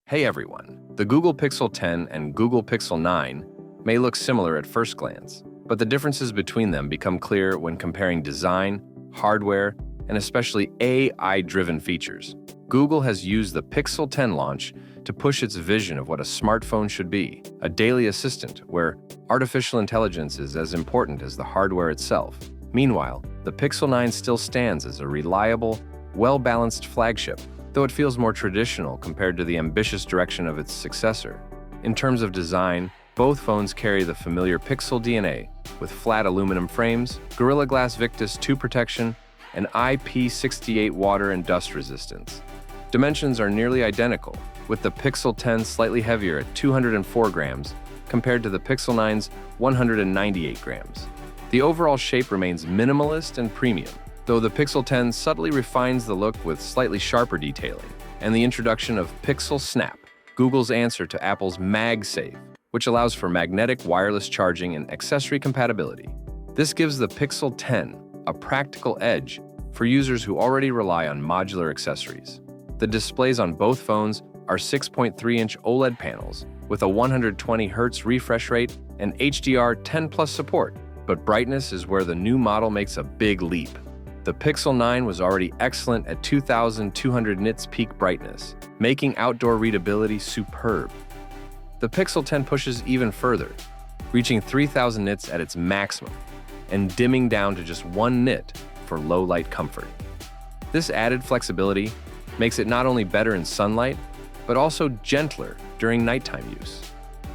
Hey everyone! The Google Pixel 10 and Google Pixel 9 may look similar at first glance, but the differences between them become clear when comparing design, hardware, and especially AI-driven features. Google has used the Pixel 10 launch to push its vision of what a smartphone should be, a daily assistant where artificial intelligence is as important as the hardware itself. Meanwhile, the Pixel 9 still stands as a reliable, well-balanced flagship, though it feels more traditional compared to the ambitious direction of its successor. In terms of design, both phones carry the familiar Pixel DNA, with flat aluminum frames, Gorilla Glass Victus 2 protection, and IP68 water and dust resistance. Dimensions are nearly identical, with the Pixel 10 slightly heavier at 204 grams compared to the Pixel 9's 198 grams. The overall shape remains minimalist and premium, though the Pixel 10 subtly refines the look with slightly sharper detailing, and the introduction of Pixel Snap, Google's answer to Apple's MagSafe, which allows for magnetic wireless charging and accessory compatibility. This gives the Pixel 10 a practical edge for users who already rely on modular accessories. The displays on both phones are 6.3-inch OLED panels with a 120Hz refresh rate and HDR10+ support, but brightness is where the new model makes a big leap. The Pixel 9 was already excellent at 2,200 nits peak brightness, making outdoor readability superb. The Pixel 10 pushes even further, reaching 3,000 nits at its maximum, and dimming down to just 1 nit for low-light comfort. This added flexibility makes it not only better in sunlight, but also gentler during nighttime use.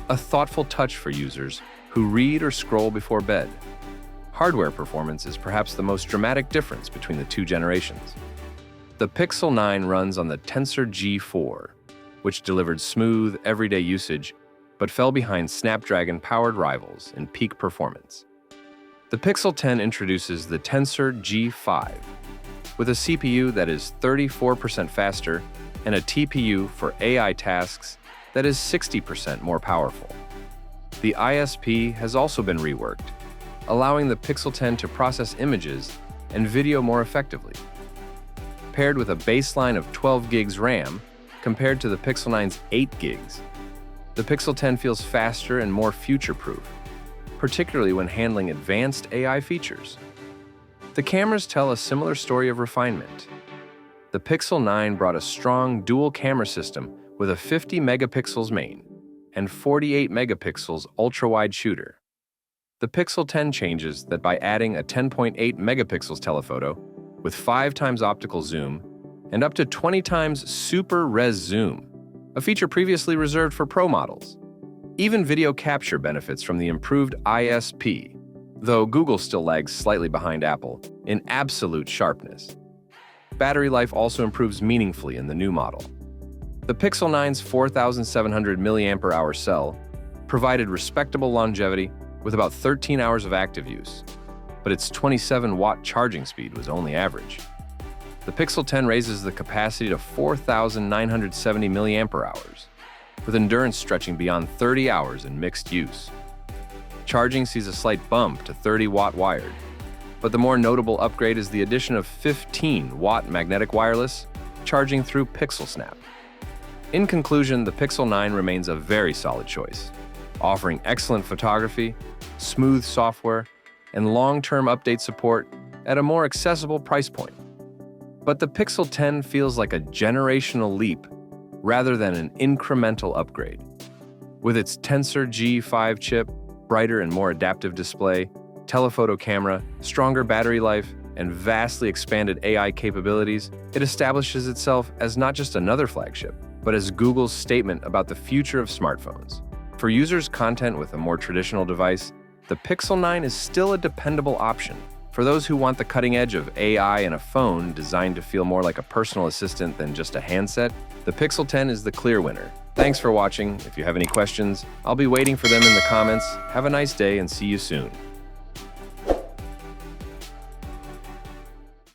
A thoughtful touch for users who read or scroll before bed. Hardware performance is perhaps the most dramatic difference between the two generations. The Pixel 9 runs on the Tensor G4, which delivered smooth, everyday usage, but fell behind Snapdragon-powered rivals in peak performance. The Pixel 10 introduces the Tensor G5, with a CPU that is 34% faster and a TPU for AI tasks that is 60% more powerful. The ISP has also been reworked, allowing the Pixel 10 to process images and video more effectively. Paired with a baseline of 12 gigs RAM compared to the Pixel 9's 8 gigs, the Pixel 10 feels faster and more future-proof, particularly when handling advanced AI features. The cameras tell a similar story of refinement. The Pixel 9 brought a strong dual-camera system with a 50 megapixels main and 48 megapixels ultra-wide shooter. The Pixel 10 changes that by adding a 10.8 megapixels telephoto with 5 times optical zoom and up to 20 times super res zoom, a feature previously reserved for Pro models. Even video capture benefits from the improved ISP, though Google still lags slightly behind Apple in absolute sharpness. Battery life also improves meaningfully in the new model. The Pixel 9's 4,700 mAh cell provided respectable longevity with about 13 hours of active use, but its 27-watt charging speed was only average. The Pixel 10 raises the capacity to 4,970 mAh, with endurance stretching beyond 30 hours in mixed use. Charging sees a slight bump to 30-watt wired, but the more notable upgrade is the addition of 15-watt magnetic wireless charging through Pixel Snap. In conclusion, the Pixel 9 remains a very solid choice, offering excellent photography, smooth software, and long-term update support at a more accessible price point. But the Pixel 10 feels like a generational leap rather than an incremental upgrade. With its Tensor G5 chip, brighter and more adaptive display, telephoto camera, stronger battery life, and vastly expanded AI capabilities, it establishes itself as not just another flagship, but as Google's statement about the future of smartphones. For users content with a more traditional device, the Pixel 9 is still a dependable option. For those who want the cutting edge of AI in a phone designed to feel more like a personal assistant than just a handset, the Pixel 10 is the clear winner. Thanks for watching. If you have any questions, I'll be waiting for them in the comments. Have a nice day and see you soon.